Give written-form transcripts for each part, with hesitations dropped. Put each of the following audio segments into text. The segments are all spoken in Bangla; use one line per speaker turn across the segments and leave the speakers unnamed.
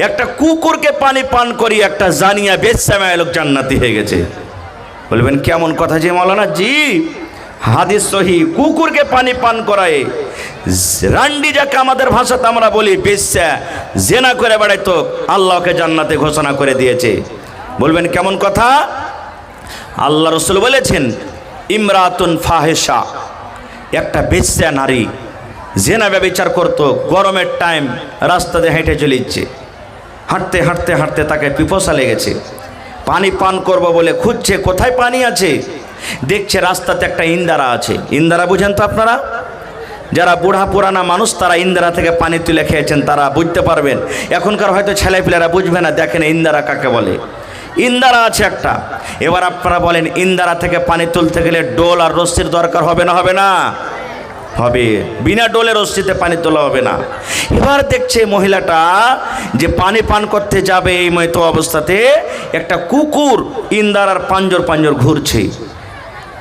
একটা কুকুরকে পানি পান করি একটা জানিয়া বেশ্যামায় লোক জান্নাতি হয়ে গেছে। বলবেন কেমন কথা যে মৌলানা জি, হাদিস সহি, কুকুরকে পানি পান করায় রান্ডি, যাকে আমাদের ভাষাতে আমরা বলি বেশ্যা, জেনা করে বেড়াইতো, আল্লাহকে জান্নাতে ঘোষণা করে দিয়েছে। বলবেন কেমন কথা? আল্লাহ রসুল বলেছেন ইমরাতুন ফাহেসা, একটা বেশ্যা নারী জেনা ব্যভিচার করতো, গরমের টাইম রাস্তাতে হেঁটে চলেছে, হাঁটতে হাঁটতে হাঁটতে তাকে পিপাসা লেগেছে, পানি পান করব বলে খুঁজছে কোথায় পানি আছে। দেখছে রাস্তাতে একটা ইন্দারা আছে। ইন্দারা বুঝেন তো আপনারা? যারা বুড়া পুরানা মানুষ তারা ইন্দারা থেকে পানি তুলে খেয়েছেন, তারা বুঝতে পারবেন। এখনকার হয়তো ছেলেপিলেরা বুঝবে না, দেখেন ইন্দারা কাকে বলে। ইন্দারা আছে একটা। এবার আপনারা বলেন ইন্দারা থেকে পানি তুলতে গেলে ডোল আর রশ্মির দরকার হবে না? হবে না? হবে। বিনা ডোলে রশ্মিতে পানি তোলা হবে না। এবার দেখছে মহিলাটা যে পানি পান করতে যাবে, এই মতো অবস্থাতে একটা কুকুর ইন্দারার পাঞ্জর পাঞ্জর ঘুরছে।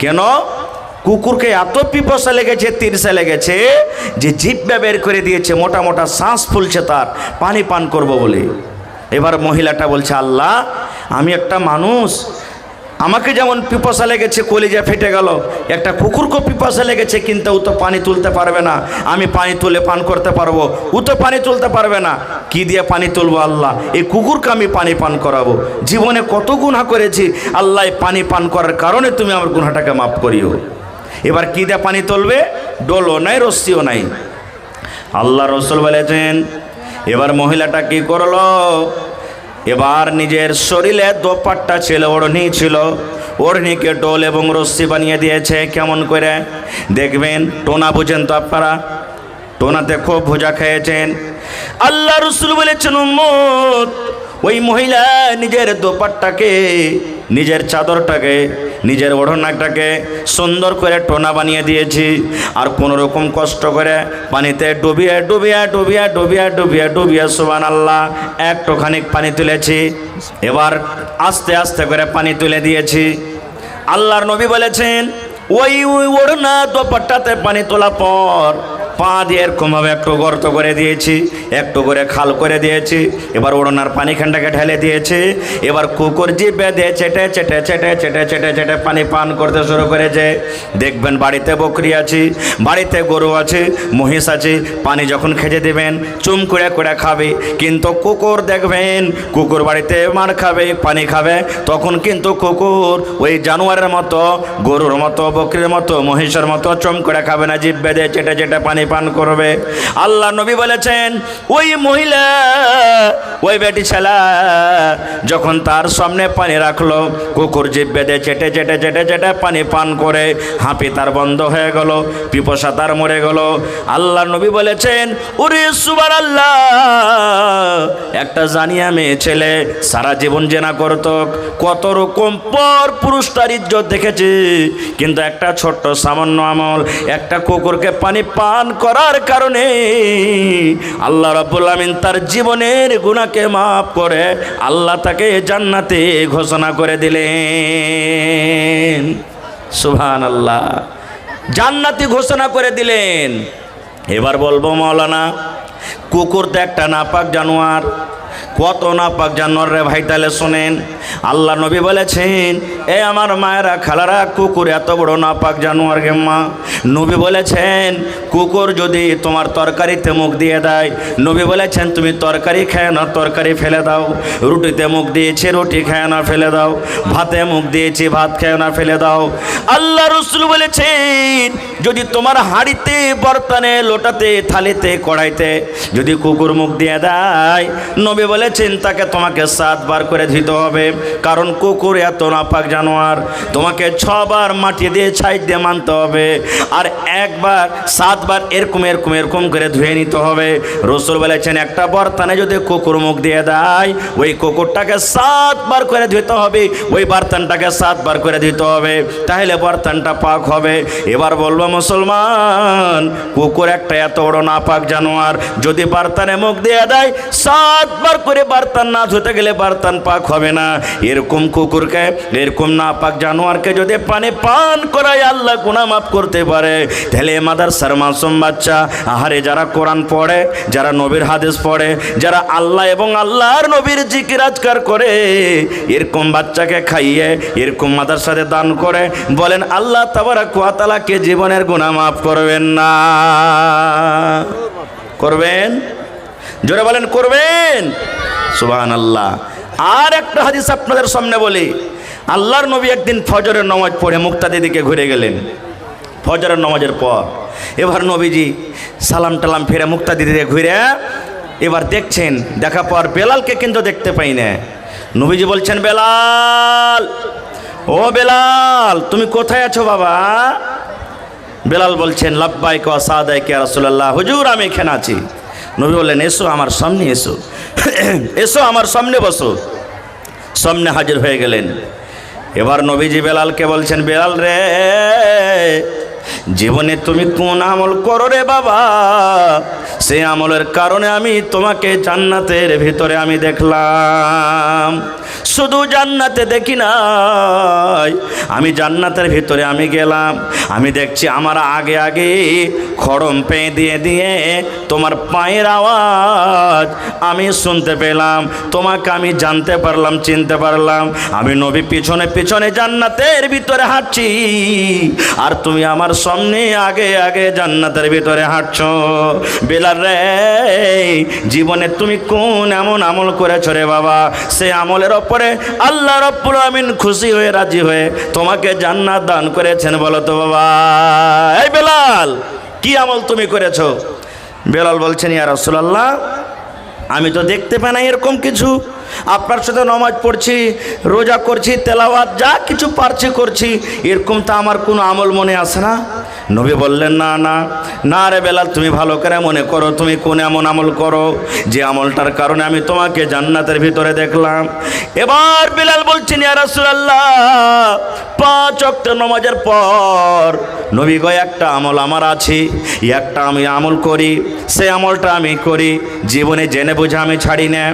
কেন? কুকুরকে এত পিপাসা লেগেছে, তিরসা লেগেছে যে জিহ্বা বের করে দিয়েছে, মোটা মোটা শ্বাস ফুলছে তার পানি পান করব বলে। এবার মহিলাটা বলছে আল্লাহ, আমি একটা মানুষ, আমাকে যেমন পিপাসা লেগেছে কলিজা ফেটে গেল, একটা কুকুরকে পিপাসা লেগেছে, কিন্তু ও তো পানি তুলতে পারবে না, আমি পানি তুলে পান করতে পারবো, ও তো পানি তুলতে পারবে না, কি দিয়ে পানি তুলবো আল্লাহ? এই কুকুরকে আমি পানি পান করাবো। জীবনে কত গুনাহ করেছি আল্লাহ, পানি পান করার কারণে তুমি আমার গুনাহটাকে মাফ করিও। এবার কি দিয়ে পানি তুলবে? ডোলও নাই, রশ্মিও নাই। আল্লাহ রসুল বলেছেন এবার মহিলাটা কি করলো? এবার নিজের শরীরে দোপাট্টা ছিল, ওড়নি ছিল, ওড়নিকে ডোল এবং রশ্মি বানিয়ে দিয়েছে। কেমন করে দেখবেন? টোনা বুঝেন তো আপনারা? টোনাতে খুব ভুজা খেয়েছেন। আল্লাহ রসুল বলেছেন উম্মত, ওই মহিলা নিজের দোপাট্টাকে, নিজের চাদরটাকে, নিজের ওড়নাটাকে সুন্দর করে টোনা বানিয়ে দিয়েছি, আর কোনো রকম কষ্ট করে পানিতে ডুবিয়ে ডুবিয়ে ডুবিয়ে ডুবিয়ে ডুবিয়ে ডুবিয়ে সুবহানাল্লাহ একটুখানি পানি তুলেছি। এবার আস্তে আস্তে করে পানি তুলে দিয়েছি। আল্লাহর নবী বলেছেন ওই ওড়না দোপাট্টাতে পানি তোলার পর পা দিয়ে এরকমভাবে একটু গর্ত করে দিয়েছি, একটু করে খাল করে দিয়েছি। এবার ওড়নার পানিখানটাকে ঢেলে দিয়েছি। এবার কুকুর জিভে দিয়ে চেটে চেটে চেটে চেটে চেটে চেটে পানি পান করতে শুরু করেছে। দেখবেন বাড়িতে বকরি আছে, বাড়িতে গরু আছে, মহিষ আছে, পানি যখন খেতে দেবেন চুম করে করে খাবে। কিন্তু কুকুর দেখবেন, কুকুর বাড়িতে মার খাবে, পানি খাবে, তখন কিন্তু কুকুর ওই জানোয়ারের মতো, গরুর মতো, বকরির মতো, মহিষের মতো চুম করে খাবে না, জিভে দিয়ে চেটে চেটে পানি পান করবে। আল্লাহ নবী বলেছেন ওই মহিলা, ওই বেটি ছেলা যখন তার সামনে পানি রাখলো, কুকুর জিভে দিয়ে চেটে চেটে চেটে চেটে পানি পান করে হাঁপি তার বন্ধ হয়ে গেল, পিপাসা তার মরে গেল। আল্লাহ নবী বলেছেন ওরে সুবহানাল্লাহ, একটা জানিয়া মেয়ে ছেলে সারা জীবন জেনা করত, কত রকম পর পুরুষ তার ইজ্জত দেখেছে, কিন্তু একটা ছোট্ট সামান্য আমল, একটা কুকুরকে পানি পান করার কারণে আল্লাহ রাব্বুল আমিন তার জীবনের গুনাহকে মাফ করে আল্লাহ তাকে জান্নাতে ঘোষণা করে দিলেন। সুবহানাল্লাহ, জান্নাতি ঘোষণা করে দিলেন। এবার বলবো মাওলানা, কুকুর তো একটা নাপাক জানোয়ার, কত নাপাক জানোয়ার রে ভাই। তাহলে শোনেন, আল্লাহ নবী বলেছেন এ আমার মায়েরা খালারা, কুকুর এত বড় নাপাক জানোয়ার গে মা। নবী বলেছেন কুকুর যদি তোমার তরকারিতে মুখ দিয়ে দেয়, নবী বলেছেন তুমি তরকারি খেয়ে না, তরকারি ফেলে দাও। রুটিতে মুখ দিয়েছে, রুটি খেয়ে না, ফেলে দাও। ভাতে মুখ দিয়েছি, ভাত খেয়ে না, ফেলে দাও। আল্লাহ রাসূল বলেছেন যদি তোমার হাঁড়িতে, বর্তনে, লোটাতে, থালিতে, কড়াইতে যদি কুকুর মুখ দিয়ে দেয়, নবী বলেছেন তাকে তোমাকে 7 বার করে ধুতে হবে, কারণ কুকুর এত নাপাক জানোয়ার। তোমাকে 6 বার মাটি দিয়ে ছাই দিয়ে মানতে হবে, আর 1 বার 7 বার এরকম এরকম এরকম করে ধুয়ে নিতে হবে। রাসূল বলেছেন একটা বর্তনে যদি কুকুর মুখ দিয়ে দেয়, ওই কুকুরটাকে 7 বার করে ধুতে হবে, ওই বর্তনটাকে 7 বার করে ধুতে হবে, তাহলে বর্তনটা পাক হবে। এবার বলবো মুসলমান, কুকুর একটা এত বড় নাপাক জানোয়ার, যদি বার্তানে মুখ দিয়ে দেয় 7 বার করে বার্তান না ধুতে গেলে বার্তান পাক হবে না। এরকম কুকুরকে, এরকম নাপাক জানোয়ারকে যদি পানি পান করায় আল্লাহ গুনাহ মাফ করতে পারে, তাহলে মাদ্রাসার মাসুম বাচ্চা, আহারে যারা কোরআন পড়ে, যারা নবীর হাদিস পড়ে, যারা আল্লাহ এবং আল্লাহর নবীর জিকির আজকার করে, এরকম বাচ্চাকে খাইয়ে, এরকম মাদ্রাসাতে দান করে, বলেন আল্লাহ তাবারক ওয়া তাআলা কে জীবনের গুনাহ মাফ করবেন না? করবেন? জোরে বলেন করবেন? সুবহানাল্লাহ। আর একটা হাদিস আপনাদের সামনে বলি। আল্লাহর নবী একদিন ফজরের নামাজ পড়ে মুক্তাদির দিকে ঘুরে গেলেন। ফজরের নামাজের পর এবার নবীজি সালাম টালাম ফিরে মুক্তাদির দিকে ঘুরে এবার দেখছেন, দেখা পর বেলালকে কিন্তু দেখতে পাই না। নবীজি বলছেন, বেলাল, ও বেলাল, তুমি কোথায় আছো বাবা? বেলাল বলছেন, লাব্বাইক ওয়া সাদাইক ইয়া রাসূলুল্লাহ, হুজুর আমি এখানে আছি। নবী বললেন, এসো আমার সামনে এসো, এসো আমার সামনে বসো। সামনে হাজির হয়ে গেলেন। এবার নবীজি বেলালকে বলছেন, বেলাল রে, জীবনে তুমি কোন আমল করো রে বাবা, সেই আমলের কারণে আমি তোমাকে জান্নাতের ভিতরে আমি দেখলাম। শুধু জান্নাতে দেখি নাই, আমি জান্নাতের ভিতরে আমি গেলাম, আমি দেখছি আমার আগে আগে খড়ম পেয়ে দিয়ে দিয়ে তোমার পায়ের আওয়াজ আমি শুনতে পেলাম, তোমাকে আমি জানতে পারলাম, চিনতে পারলাম। আমি নবী পিছনে পিছনে জান্নাতের ভিতরে হাঁটছি, আর তুমি আমার সামনে আগে আগে জান্নাতের ভিতরে হাঁটছো। বেলাল রে, জীবনে তুমি কোন এমন আমল করেছো রে বাবা, সেই আমলের ওপরে আল্লাহ রাব্বুল আমিন খুশি হয়ে রাজি হয়ে তোমাকে জান্নাত দান করেছেন, বলো তো বাবা। এই বেলাল, কি আমল তুমি করেছো? বেলাল বলছেন, ইয়া রাসূলুল্লাহ, আমি তো দেখতে পাই না এরকম কিছু। আপনার সাথে নামাজ পড়ছি, রোজা করছি, তেলাওয়াত যা কিছু পারছি করছি, এরকম তো আমার কোনো আমল মনে আসে না। নবী বললেন, না না না রে বেলাল, তুমি ভালো করে মনে করো, তুমি কোন এমন আমল করো যে আমলটার কারণে আমি তোমাকে জান্নাতের ভিতরে দেখলাম। এবার বেলাল বলছেন, ইয়া রাসূলুল্লাহ, 5 ওয়াক্ত নামাজের পর নবী গো একটা আমল আমার আছে, একটা আমি আমল করি, সেই আমলটা আমি করি, জীবনে জেনে বুঝে আমি ছাড়ি না।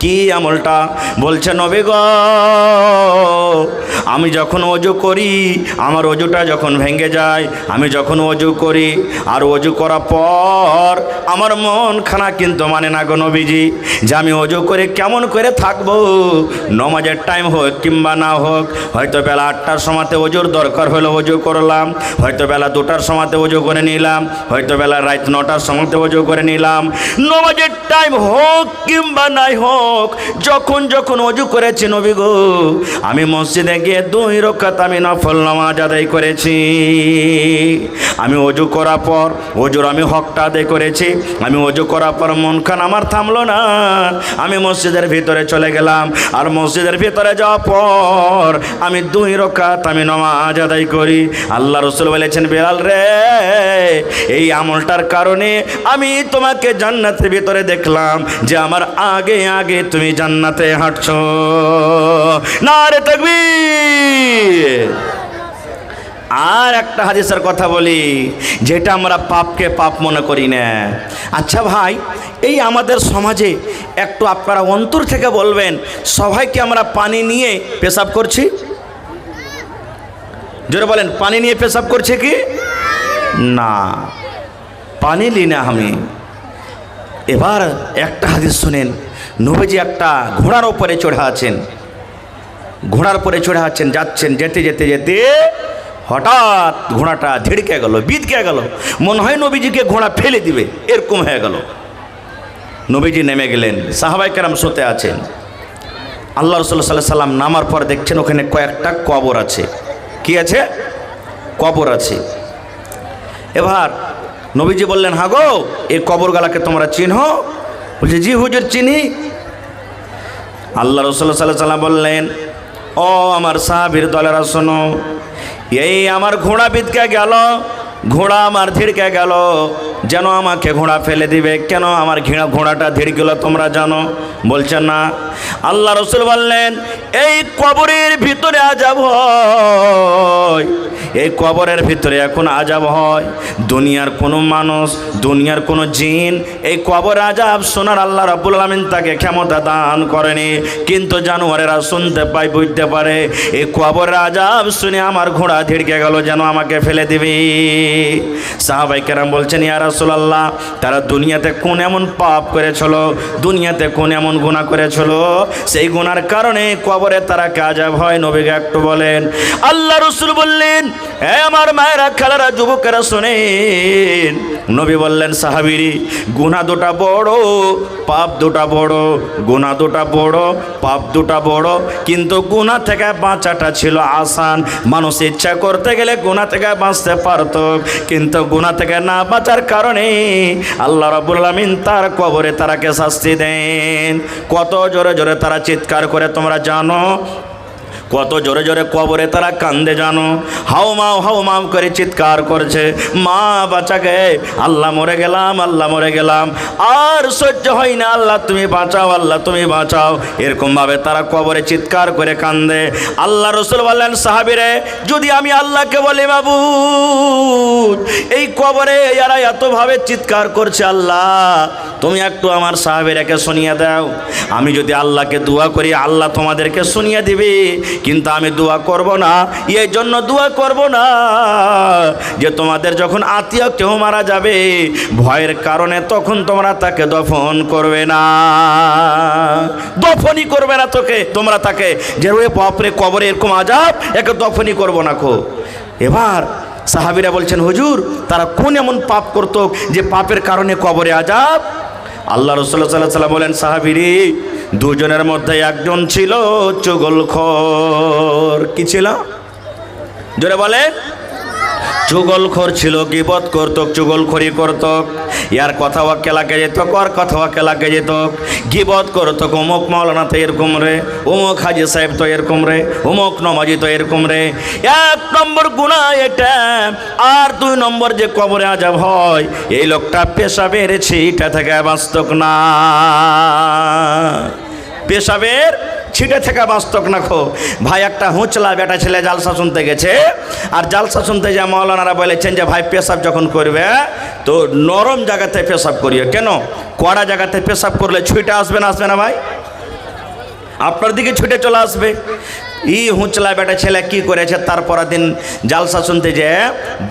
কি আমলটা? বলছে, নবী গো, আমি যখন ওযু করি, আমার ওযুটা যখন ভেঙে যায়, আমি যখন ওযু করি আর ওযু করার পর আমার মন খানা কিন্তু মানে না গো নবীজি, যে আমি ওযু করে কেমন করে থাকবো, নামাজের টাইম হোক কিংবা না হোক, হয়তো বেলা 8টার সময়তে ওযুর দরকার হলো ওযু করলাম, হয়তো বেলা 2টার সময়তে ওযু করে নিলাম, হয়তো বেলা রাত 9টার সময়তে ওযু করে নিলাম। নামাজের টাইম হোক কিংবা নাই হোক, যখন যখন ওযু করেছি নবী গো, আমি মসজিদে গিয়ে 2 রাকাত আমি নফল নামাজ আদায় করেছি। আমি ওযু করার পর ওযুর আমি হকটা আদায় করেছি। আমি ওযু করার পর মন খান আমার থামলো না, আমি মসজিদের ভিতরে চলে গেলাম, আর মসজিদের ভিতরে যাওয়ার পর আমি 2 রাকাত আমি নামাজ আদায় করি। আল্লাহ রাসূল বলেছেন, বেলাল রে, এই আমলটার কারণে আমি তোমাকে জান্নাতের ভিতরে দেখলাম, যে আমার আগে আগে তুমি জান্নাতে হাঁটছো। নারে তাকবীর। আর একটা হাদিসের কথা বলি, যেটা আমরা পাপকে পাপ মনে করি না। আচ্ছা ভাই, এই আমাদের সমাজে একটু আপনারা অন্তর থেকে বলবেন, সবাইকে আমরা পানি নিয়ে পেশাব করছি? জোরে বলেন, পানি নিয়ে পেশাব করছে কি না? পানি লি না আমি। এবার একটা হাদিস শুনেন, নবীজি একটা ঘোড়ার উপরে চড়ে আছেন, ঘোড়ার উপরে চড়ে আছেন, যাচ্ছেন, যেতে যেতে যেতে হঠাৎ ঘোড়াটা ঝিড়কে গেল, বিদকে গেল, মনে হয় নবীজিকে ঘোড়া ফেলে দিবে, এরকম হয়ে গেল। নবীজি নেমে গেলেন, সাহাবায়ে কেরাম শুতে আছেন। আল্লাহ রাসূল সাল্লাল্লাহু আলাইহি সাল্লাম নামার পর দেখছেন ওখানে কয়েকটা কবর আছে। কি আছে? কবর আছে। এবার নবীজি বললেন, হ্যাঁ গো, এই কবরগুলোকে তোমরা চিনো? বলছে, জি হুজুর চিনি। আল্লাহ রাসূল সাল্লাল্লাহু আলাইহি সাল্লাম বললেন, ও আমার সাহাবীর দলেরা শোনো, এই আমার ঘোড়া বিদকে গেল, ঘোড়া আমার ধিড়কে গেল, যেন আমাকে ঘোড়া ফেলে দিবে। কেন আমার ঘোড়াটা ধিড় তোমরা জানো? বলছেন না। আল্লাহ রসুল বললেন, এই কবরের ভিতরে আযাব হয়, এই কবরের ভিতরে এখন আযাব হয়। দুনিয়ার কোনো মানুষ, দুনিয়ার কোনো জিন এই কবর আযাব শোনার আল্লাহ রাব্বুল আলামিন তাকে ক্ষমতা দান করেনি, কিন্তু জানোয়ারেরা শুনতে পায়, বুঝতে পারে। এই কবর আযাব শুনে আমার ঘোড়া ধিড়কে গেল, যেন আমাকে ফেলে দিবে। সাহাবায়ে কেরাম বলছেন, ইয়া রাসূলুল্লাহ, তারা দুনিয়াতে কোন এমন পাপ করেছিল, দুনিয়াতে কোন এমন গুনাহ করেছিল, সেই গুনার কারণে কবরে তারা আযাব হয়? নবীকে একটু বলেন। আল্লাহ রাসূল বললেন, হে আমার মায়েরা, খালারা, যুবকেরা শোনেন। নবী বললেন, সাহাবীরি, গুনাহ দুটা বড়, পাপ দুটা বড়। গুনাহ দুটা বড়, পাপ দুটা বড়, কিন্তু গুনাহ থেকে বাঁচাটা ছিল আসান। মানুষ ইচ্ছা করতে গেলে গুনাহ থেকে বাঁচতে পারত, কিন্তু গুনাহ থেকে না বাঁচার কারণে আল্লাহ রাব্বুল আলামিন তার কবরে তারাকে শাস্তি দেন। কত জোরে জোরে তারা চিৎকার করে তোমরা জানো? কত জোরে জোরে কবরে তারা কান্দে জানো? হাউ মাউ করে চিৎকার করছে, মা বাঁচাকে, আল্লাহ মরে গেলাম, আল্লাহ মরে গেলাম, আর সহ্য হয় না, আল্লাহ তুমি বাঁচাও, আল্লাহ তুমি বাঁচাও। এরকমভাবে তারা কবরে চিৎকার করে কান্দে। আল্লাহ রসুল বললেন, সাহাবীরে, যদি আমি আল্লাহকে বলি, মাবুদ, এই কবরে এরা এতভাবে চিৎকার করছে, আল্লাহ তুমি একটু আমার সাহাবীরাকে শুনিয়ে দাও। আমি যদি আল্লাহকে দোয়া করি, আল্লাহ তোমাদেরকে শুনিয়ে দিবে, কিন্তু আমি দোয়া করব না। এই জন্য দোয়া করব না যে তোমাদের যখন আত্মীয় কেউ মারা যাবে, ভয়ের কারণে তখন তোমরা তাকে দফন করবে না, দফনই করবে না তোমরা তাকে, যে ওই বাপরে কবরে এরকম আযাব, একে দফনই করব না কো। এবার সাহাবীরা বলছেন, হুজুর, তারা কোন এমন পাপ করত যে পাপের কারণে কবরে আযাব? আল্লাহ রাসূলুল্লাহ সাল্লাল্লাহু আলাইহি ওয়াসাল্লাম বলেন, সাহাবীরি, দুজনের মধ্যে একজন ছিল চুগলখোর। কি ছিল? জোরে বলে। চুগলখোর ছিল, গীবত করত, চুগলখড়ি করত, ইয়ার কথা ওয়াকে লাগে যেত, কর কথা ওয়াকে লাগে যেত, গীবত করত, অমুক মাওলানা তো এরকম রে, অমুক হাজি সাহেব তো এরকম রে, অমুক নমাজি তো এরকম রে। এক নম্বর গুনাহ এটা। আর দুই নম্বর, যে কবরে আযাব হয়, এই লোকটা পেশাবের ছিটা থেকে বাঁচত না, পেশাবের ছিটে থেকে বাঁচতক না খো। ভাই, একটা হুঁচলা বেটা ছেলে জালসা শুনতে গেছে, আর জালসা শুনতে যা মাওলানারা বলেছেন যে ভাই পেশাব যখন করবে তো নরম জায়গাতে পেশাব করিও। কেন? কড়া জায়গাতে পেশাব করলে ছুটে আসবে না, আসবে না ভাই? আপনার দিকে ছুটে চলে আসবে। ই হুঁচলা বেটা ছেলে কি করেছে, তারপর দিন জালসা শুনতে যে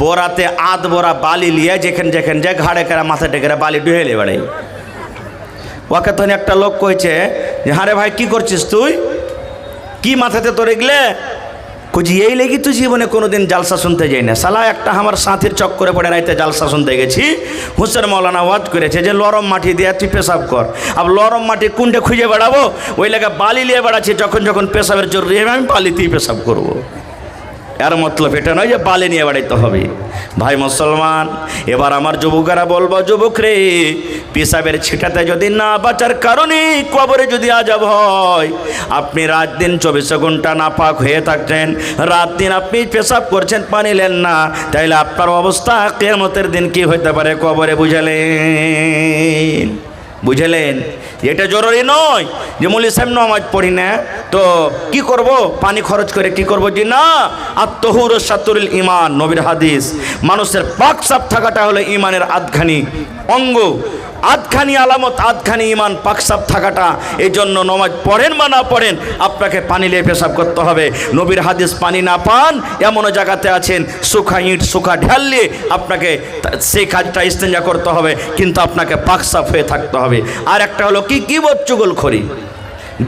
বোরাতে আধ বোরা বালি নিয়ে যেখানে যেখানে যে ঘাড়ে কেরা মাথা টেকেরা বালি ডুহেলে বেড়াই। ওকে তখন একটা লোক কইছে, হারে ভাই কি করছিস তুই, কি মাথাতে তোর এগলে? কুজি এই লেগে তুই জীবনে কোনোদিন জালসা শুনতে যাই না সালা। একটা আমার সাথীর চক্করে পড়ে রাইতে জালসা শুনতে গেছি, হুসেন মৌলানা ওয়াজ করেছে যে লরম মাটি দিয়ে তুই পেশাব কর। আর লরম মাটি কোনটা খুঁজে বেড়াবো, ওই লেগে বালি নিয়ে বেড়াচ্ছি, যখন যখন পেশাবের জরুরি আমি বালিতেই পেশাব করবো। এর মতলব এটা নয় যে বালি নিয়ে বেড়াইতে হবে। ভাই মুসলমান, এবার আমার যুবকেরা বলবো, যুবক রে, পেশাবের ছিটাতে যদি না বাঁচার কারণে কবরে যদি আযাব হয়, আপনি রাত দিন 24 ঘন্টা নাপাক হয়ে থাকছেন, রাত দিন আপনি পেশাব করছেন, পানি নেন না, তাইলে আপনার অবস্থা কিয়ামতের দিন কি হইতে পারে কবরে। বুঝালেন? বুঝলেন? এটা জরুরি নয় যে মৌলী সাহেব নামাজ পড়ি না তো কি করব, পানি খরচ করে কি করব, যে না। আত-তাহুর শাতরুল ঈমান, নবীর হাদিস। মানুষের পাক সাফ থাকাটা হলো ঈমানের আধখানি অঙ্গ, আধখানি আলামত, আধখানি ঈমান, পাক সাফ থাকাটা। এই জন্য নামাজ পড়েন বা না পড়েন, আপনাকে পানি নিয়ে পেশাব করতে হবে। নবীর হাদিস, পানি না পান এমনও জায়গাতে আছেন, শুখা ইট শুখা ঢাল নিয়ে আপনাকে সেই কাজটা ইস্তেঞ্জা করতে হবে, কিন্তু আপনাকে পাক সাফ হয়ে থাকতে হবে। আর একটা হলো কি, গীবত চুগলখড়ি।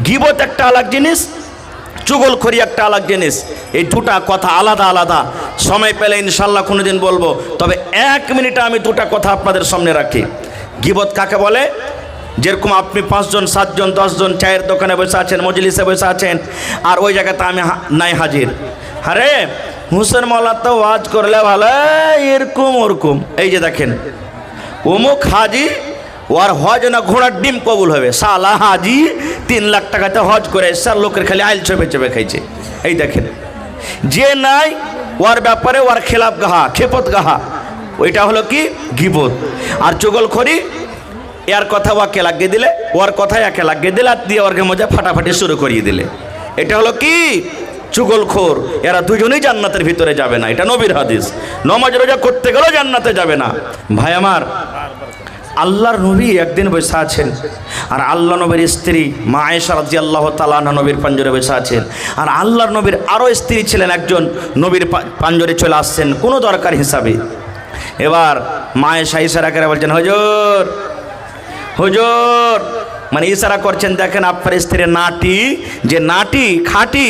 গীবত একটা আলাদা জিনিস, চুগলখড়ি একটা আলাদা জিনিস। এই দুটা কথা আলাদা আলাদা। সময় পেলে ইনশাল্লাহ কোনোদিন বলবো, তবে 1 মিনিটে আমি দুটা কথা আপনাদের সামনে রাখি। গীবত কাকে বলে? যেরকম আপনি 5 জন 7 জন 10 জন চায়ের দোকানে বসে আছেন, মজলিসে বসে আছেন, আর ওই জায়গাতে আমি নাই হাজির। আরে হুসেন মৌলা তো ওয়াজ করলে ভালো, এরকম ওরকম। এই যে দেখেন, অমুক হাজি, ওর হজ না ঘোড়ার ডিম কবুল হবে। সালা হাজি 3 লাখ টাকাতে হজ করে এসে লোকের খালি আইল চেপে চেপে খাইছে। এই দেখেন, যে নাই ওর ব্যাপারে ওর খেলাপ গাহা, খেপত গাহা। ওইটা হলো কি গীবত। আর চুগলখড়ি, এর কথা ওকে লাগিয়ে দিলে, ওর কথা একে লাগিয়ে দিলে, আর দিয়ে ওরকে মজা ফাটাফাটি শুরু করিয়ে দিলে, এটা হলো কি চুগলখোর। এরা দুজনেই জান্নাতের ভিতরে যাবে না, এটা নবীর হাদিস। নমাজ রোজা করতে গেলেও জান্নাতে যাবে না। ভাই আমার, আল্লাহর নবী একদিন বসে আছেন, আর আল্লাহ নবীর স্ত্রী মা আয়েশা রাদিয়াল্লাহু তাআলা আনহা নবীর পাঞ্জরে বসে আছেন। আর আল্লাহর নবীর আরও স্ত্রী ছিলেন একজন, নবীর পাঞ্জরে চলে আসছেন কোনো দরকার হিসাবে। এবার মা আয়েশা ইশারা করে বলছেন, হুজুর হুজুর, মানে ইশারা করছেন, দেখেন আপনার স্ত্রীর নাটি, যে নাটি খাটি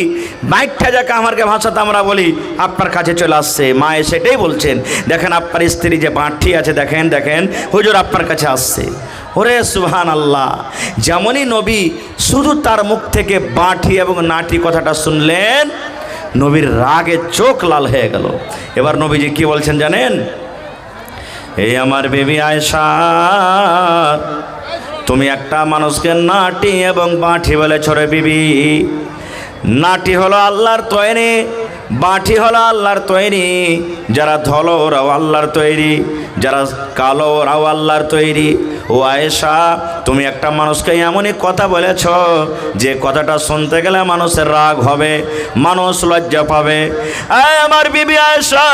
বাইকটা যাকে আমাকে ভাষাতে আমরা বলি, আপনার কাছে চলে আসছে। মা সেটাই বলছেন, দেখেন আপনার স্ত্রী যে বাঁটি আছে, দেখেন দেখেন হুজুর আপনার কাছে আসছে। ওরে সুবহানাল্লাহ, যেমনই নবী শুধু তার মুখ থেকে বাঁটি এবং নাটি কথাটা শুনলেন, নবীর রাগে চোখ লাল হয়ে গেল। এবার নবীজি কি বলছেন জানেন? এই আমার বেবি আয়েশা, তুমি একটা মানুষকে নাটি এবং বাঁটি বলে ছোড়ে বিবি। নাটি হলো আল্লাহর তৈরি, বাঁটি হলো আল্লাহর তৈরি। যারা ধলো ওরাও আল্লাহর তৈরি, যারা কালো ওরাও আল্লাহর তৈরি। ও আয়েশা, তুমি একটা মানুষকে এমনই কথা বলেছ যে কথাটা শুনতে গেলে মানুষের রাগ হবে, মানুষ লজ্জা পাবে। আমার বিবি আয়েশা,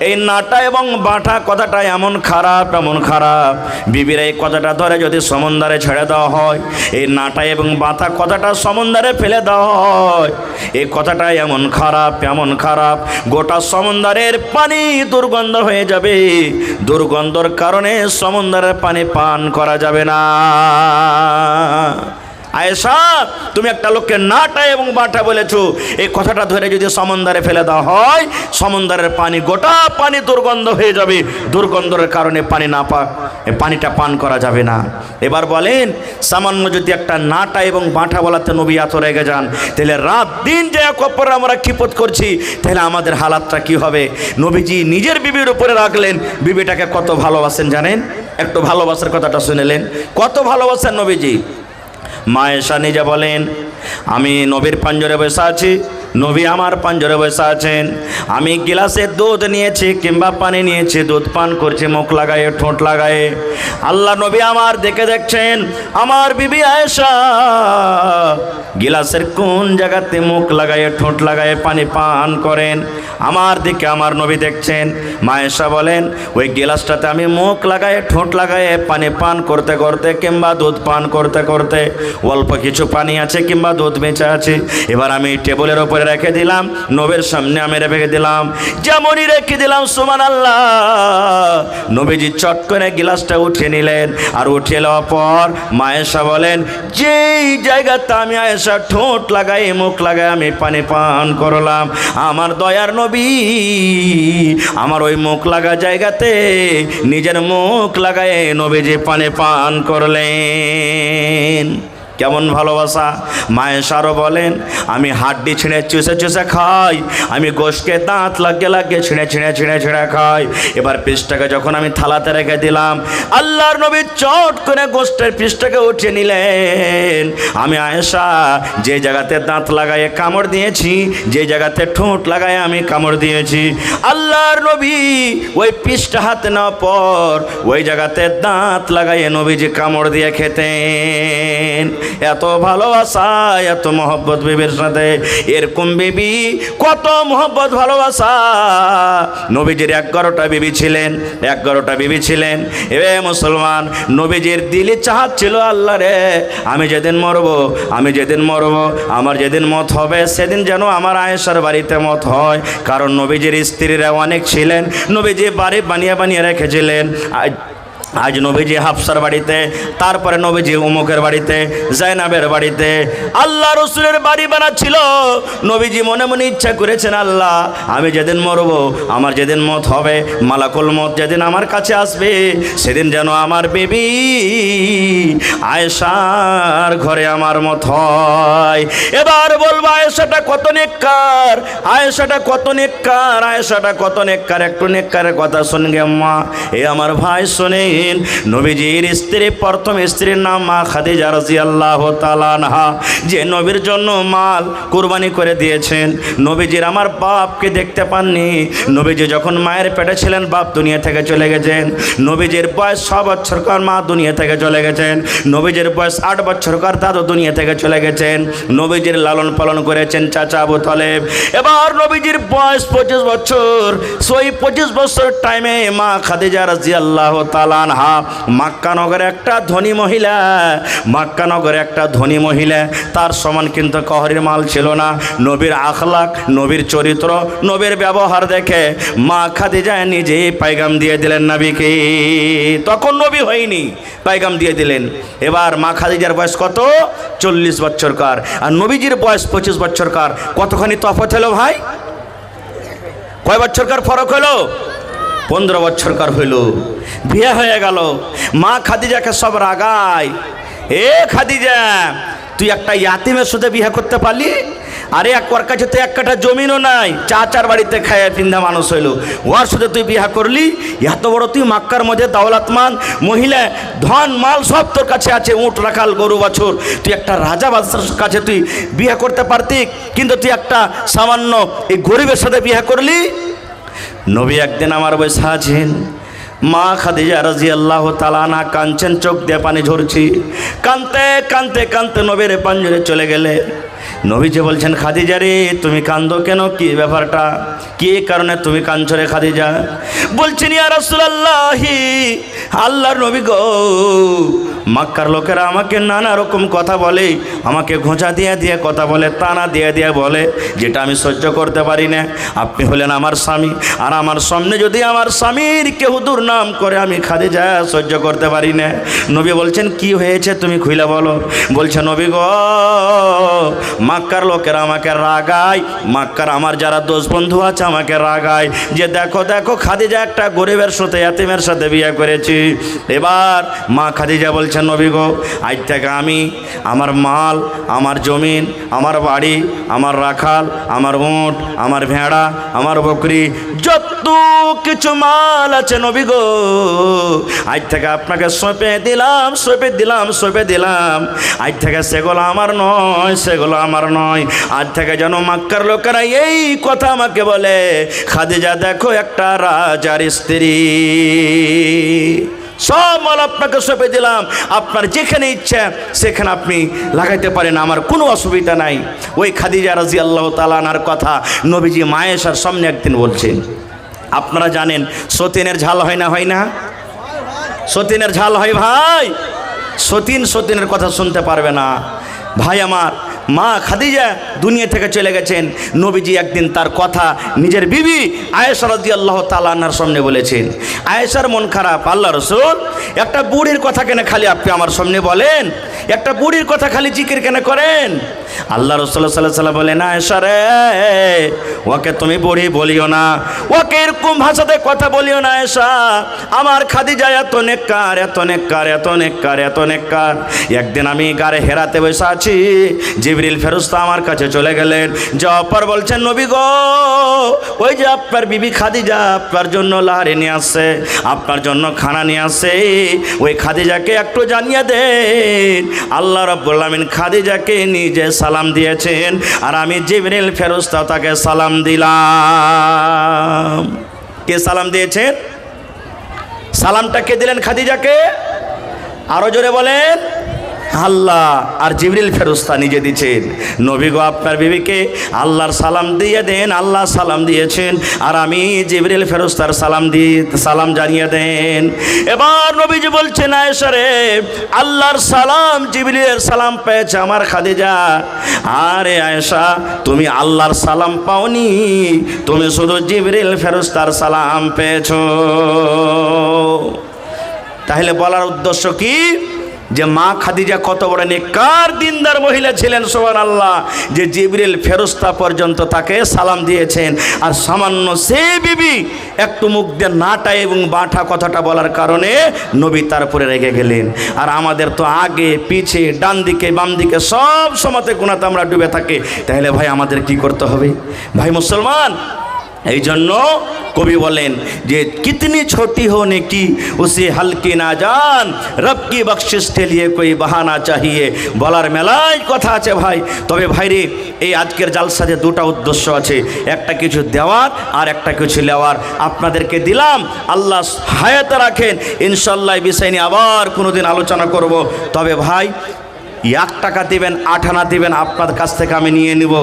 এই নাটা এবং বাঁটা কথাটা এমন খারাপ, এমন খারাপ, বিবির এই কথাটা ধরে যদি সমুদ্রে ছেড়ে দেওয়া হয়, এই নাটা এবং বাঁটা কথাটা সমুদ্রে ফেলে দেওয়া হয়, এই কথাটা এমন খারাপ, এমন খারাপ, গোটা সমুদ্রের পানি দুর্গন্ধ হয়ে যাবে। দুর্গন্ধর কারণে সমুদ্রের পানি পান করা যাবে না। আয়েশা, তুমি একটা লোককে নাটা এবং বাঁটা বলেছো, এই কথাটা ধরে যদি সমুদ্রে ফেলে দেওয়া হয়, সমুদ্রের পানি, গোটা পানি দুর্গন্ধ হয়ে যাবে। দুর্গন্ধের কারণে পানিটা পান করা যাবে না। এবার বলেন, সামান্য যদি একটা নাটা এবং বাঁটা বলাতে নবী এত রেগে যান, তাহলে রাত দিন যে এক অপরে আমরা কিপত করছি, তাহলে আমাদের হালাতটা কি হবে? নবীজি নিজের বিবির উপরে রাখলেন, বিবিটাকে কত ভালোবাসেন জানেন? একটু ভালোবাসার কথাটা শুনেলেন, কত ভালোবাসেন নবীজি। মা আয়েশা নিজে বলেন, আমি নবীর পাঞ্জরে বসে আছি, নবী আমার পাঞ্জরে বসে আছেন, আমি গিলাসে দুধ নিয়েছি কিংবা পানি নিয়েছি, দুধ পান করছি মুখ লাগায়ে, ঠোঁট লাগায়ে। আল্লাহ নবী আমার দেখে দেখছেন, আমার বিবি আয়েশা গিলাসের কোন জায়গাতে মুখ লাগায়ে, ঠোঁট লাগায়ে পানি পান করেন। আমার দিকে আমার নবী দেখছেন। মা আয়েশা বলেন, ওই গিলাসটাতে আমি মুখ লাগায়ে, ঠোঁট লাগায়ে পানি পান করতে করতে কিংবা দুধ পান করতে করতে অল্প কিছু পানি আছে কিংবা দুধ বেঁচে আছে, এবার আমি টেবিলের ওপরে রেখে দিলাম, নবীর সামনে আমি রেখে দিলাম। যেমনই রেখে দিলাম, সুবহানাল্লাহ, নবীজি চট করে গিলাসটা উঠিয়ে নিলেন। আর উঠিয়ে নেওয়ার পর মা আয়েশা বলেন, যেই জায়গাতে আমি আয়েশা ঠোঁট লাগাই, মুখ লাগাই আমি পানি পান করলাম, আমার দয়ার নবী আমার ওই মুখ লাগা জায়গাতে নিজের মুখ লাগায় নবীজি পানি পান করলেন। কেমন ভালোবাসা! মা আয়েশারও বলেন, আমি হাড্ডি ছিঁড়ে চুষে চুষে খাই, আমি গোশকে দাঁত লাগিয়ে লাগিয়ে ছিঁড়ে ছিঁড়ে ছিঁড়ে ছিঁড়ে খাই। এবার পিসটাকে যখন আমি থালাতে রেখে দিলাম, আল্লাহর নবী চট করে গোশটের পিসটাকে উঠিয়ে নিলেন। আমি আয়েশা যে জায়গাতে দাঁত লাগায়ে কামড় দিয়েছি, যে জায়গাতে ঠোঁট লাগায়ে আমি কামড় দিয়েছি, আল্লাহর নবী ওই পিসটা হাতে নেওয়ার পর ওই জায়গাতে দাঁত লাগাইয়ে নবীজি কামড় দিয়ে খেতেন। এত ভালোবাসা, এত মহব্বত বিবির সাথে। এরকম বিবি কত মহব্বত ভালোবাসা। নবীজির 11টা বিবি ছিলেন, 11টা বিবি ছিলেন। এ মুসলমান, নবীজির দিলি চাহাত ছিল, আল্লাহ রে, আমি যেদিন মরবো, আমি যেদিন মরবো, আমার যেদিন মত হবে, সেদিন যেন আমার আয়েশার বাড়িতে মত হয়। কারণ নবীজির স্ত্রীরা অনেক ছিলেন, নবীজি বাড়ি বানিয়ে বানিয়ে রেখেছিলেন। আজ নবীজি হাফসার বাড়িতে, তারপরে নবীজি উমুকের বাড়িতে, জাইনাবের বাড়িতে, আল্লাহ রসুলের বাড়ি বানাচ্ছিল। নবীজি মনে মনে ইচ্ছা করেছেন, আল্লাহ আমি যেদিন মরব, আমার যেদিন মত হবে, মালাকুল মত যেদিন আমার কাছে আসবে, সেদিন যেন আমার বেবি আয়েশার ঘরে আমার মত হয়। এবার বলবো, আয়েশাটা কত নেককার, আয়েশাটা কত নেককার, আয়েশাটা কত নেককার। একটু নেককারের কথা শুনগে মা, এ আমার ভাই শোনে, বলছেন নবীজির স্ত্রী, প্রথম স্ত্রীর নাম মা খাদিজা রাদিয়াল্লাহু তাআলা আনহা, যে নবীর জন্য মাল কুরবানি করে দিয়েছেন। নবীজির আমার বাপকে দেখতে পাননি। নবীজি যখন মায়ের পেটে ছিলেন বাপ দুনিয়া থেকে চলে গেছেন। নবীজির বয়স 6 বছরকার মা দুনিয়া থেকে চলে গেছেন। নবীজির বয়স 8 বছরকার দাদু দুনিয়া থেকে চলে গেছেন। নবীজির লালন পালন করেছেন চাচা আবু তালেব। এবার নবীজির বয়স 25 বছর। সেই 25 বছর টাইমে মা খাদিজা রাদিয়াল্লাহু তাআলা আনহা মক্কা নগরে একটা ধনী মহিলা, মক্কা নগরে একটা ধনী মহিলা, তার সমান কিন্তু কহরির মাল ছিল না। নবীর আখলাক, নবীর চরিত্র, নবীর ব্যবহার দেখে মা খাদিজা নিজে পায়গাম দিয়ে দিলেন নবীকে। তখন নবী হয়নি, পায়গাম দিয়ে দিলেন। এবার মা খাদিজার বয়স কত? 40 বছরকার, আর নবীজির বয়স 25 বছরকার। কতখানি তফাৎ হলো ভাই? কয় বছরকার ফরক হলো? 15 বছরকার হইল। বিয়ে হয়ে গেল। মা খাদিজাকে সব রাগায়, এ খাদিজা, তুই একটা ইয়াতিমের সাথে বিয়ে করতে পারলি? আরে ওর কাছে তো এক কাঠা জমিনও নাই, চাচার বাড়িতে খায় পিন্ধা মানুষ হইল, ওর সাথে তুই বিয়ে করলি? এত বড় তুই মক্কার মধ্যে দৌলতমান মহিলা, ধন মাল সব তোর কাছে আছে, উঁট রাখাল গরু বাছুর, তুই একটা রাজা বাদশার কাছে তুই বিয়ে করতে পারতি, কিন্তু তুই একটা সামান্য এই গরিবের সাথে বিয়ে করলি? নবী একদিন আমার বসে আছেন, মা খাদিজা রাদিয়াল্লাহু তাআলা আনহা কাঁদছেন, চোখ দিয়ে পানি ঝরছে। কাঁদতে কাঁদতে কাঁদতে নবীর পাঞ্জরে চলে গেলে। নবীজি বলছেন, খাদিজা রে তুমি কাঁদো কেন? কি ব্যাপারটা, কি কারণে তুমি কাঁদছো রে খাদিজা? বলছেন, ইয়া রাসূলুল্লাহ, আল্লাহর নবী গো, মক্কার লোকেরা আমাকে নানা রকম কথা বলে, আমাকে ঘোঁচা দিয়ে দিয়ে কথা বলে, টানা দিয়ে দিয়ে বলে, যেটা আমি সহ্য করতে পারি না। আপনি হলেন আমার স্বামী, আর আমার সামনে যদি আমার স্বামীর কেউ দুর্নাম করে, আমি খাদিজা সহ্য করতে পারি না। নবী বলছেন, কি হয়েছে তুমি খুইলা বলো। বলছে, নবী গো, মক্কার লোকেরা আমাকে রাগায়, মক্কার আমার যারা দোস্ত বন্ধু আছে আমাকে রাগায়, যে দেখো দেখো খাদিজা একটা গরিবের সাথে, এতিমের সাথে বিয়ে করেছি। এবার মা খাদিজা বলছেন, নবী গো, আজ থেকে আমি আমার মাল, আমার জমিন, আমার বাড়ি, আমার রাখাল, আমার উঁট, আমার ভেড়া, আমার বকরি, যত কিছু মাল আছে নবী গো, আজ থেকে আপনাকে সঁপে দিলাম, সঁপে দিলাম, সঁপে দিলাম। আজ থেকে সেগুলো আমার নয়, সেগুলো আমার নয়। আজ থেকে যেন মক্কার লোকেরা এই কথা আমাকে বলে, খাদিজা দেখো একটা রাজার স্ত্রী। সব মাল আপনাকে সঁপে দিলাম, আপনার যেখানে ইচ্ছা সেখানে আপনি লাগাইতে পারেন, আমার কোনো অসুবিধা নাই। ওই খাদিজা রাদিয়াল্লাহু তাআলা আনহার কথা নবীজি মায়েশার সামনে একদিন বলছেন। আপনারা জানেন সতীনের ঝাল হয় না, হয় না? সতীনের ঝাল হয় ভাই। সতীনের কথা শুনতে পারবে না ভাই আমার। মা খাদিজা দুনিয়া থেকে চলে গেছেন। নবীজি একদিন তার কথা নিজের বিবি আয়েশা রাদিয়াল্লাহু তাআলা আনহার সামনে বলেছেন। আয়েশার মন খারাপ, আল্লাহ রাসূল একটা বুড়ির কথা কেন খালি আপনি আমার সামনে বলেন? একটা বুড়ির কথা খালি জিকির কেন করেন? আল্লাহ রাসূল সাল্লাল্লাহু আলাইহি ওয়াসাল্লাম বলেন, আয়েশা রে, ওকে তুমি বুড়ি বলিও না, ওকে এরকম ভাষাতে কথা বলিও না আয়েশা। আমার খাদিজা এত নেককার, এত নেককার, এত নেককার, এত নেককার। একদিন আমি গারে হেরাতে বসে আছি, জিবরিল ফেরেশতা আমার কাছে চলে গেলেন। যাওয়ার পর বলছেন, নবী গো, ওই যে আপনার বিবি খাদিজা আপনার জন্য লাহারি নিয়ে আসছে, আপনার জন্য খানা নিয়ে আসছে, ওই খাদিজাকে একটু জানিয়ে দেন আল্লাহ রাব্বুল আলামিন খাদিজাকে নিজে সালাম দিয়েছেন, আর আমি জিবরিল ফেরেশতা তাকে সালাম দিলাম। কে সালাম দিয়েছেন? সালামটা কে দিলেন খাদিজাকে? আরো জোরে বলেন, আল্লাহ আর জিবরিল ফেরেশতা নিজে দিয়েছেন। নবী গো, আপনার বিবিকে আল্লাহর সালাম দিয়ে দেন, আল্লাহ সালাম দিয়েছেন, আর আমি জিবরিল ফেরেশতার সালাম জানিয়ে দেন। এবার নবীজি বলছেন, আয়েশা রে, আল্লাহর সালাম, জিবরিলের সালাম পেয়েছে আমার খাদিজা। আরে আয়েশা, তুমি আল্লাহর সালাম পাওনি, তুমি শুধু জিবরিল ফেরেশতার সালাম পেয়েছো। তাহলে বলার উদ্দেশ্য কি? যে মা খাদিজা কত বড় নেককার দিনদার মহিলা ছিলেন, সুবহানাল্লাহ, যে জিবরিল ফেরেশতা পর্যন্ত তাকে সালাম দিয়েছেন। আর সামান্য সে বিবি একটু মুখ দিয়ে নাটা এবং বাঁঠা কথাটা বলার কারণে নবী তার উপরে রেগে গেলেন। আর আমাদের তো আগে পিছে ডান দিকে বাম দিকে সব সময়তে গুনাতে আমরা ডুবে থাকি। তাহলে ভাই আমাদের কি করতে হবে ভাই মুসলমান? এই জন্য কবি বলেন যে কিতনি ছোটি হো নেকি উসে হালকি না জান রব কি বখশিশ কে লিয়ে কোই বাহানা চাহিয়ে। বলার মেলায় কথা আছে ভাই, তবে ভাইরে এই আজকের জালসাতে দুটো উদ্দেশ্য আছে, একটা কিছু দেওয়ার আর একটা কিছু নেওয়ার। আপনাদেরকে দিলাম, আল্লাহ হায়াতে রাখেন, ইনশাল্লাহ এই বিষয় নিয়ে আবার কোনোদিন আলোচনা করব। তবে ভাই 1 টাকা দিবেন 8 আনা দিবেন, আপনার কাছ থেকে আমি নিয়ে নিব।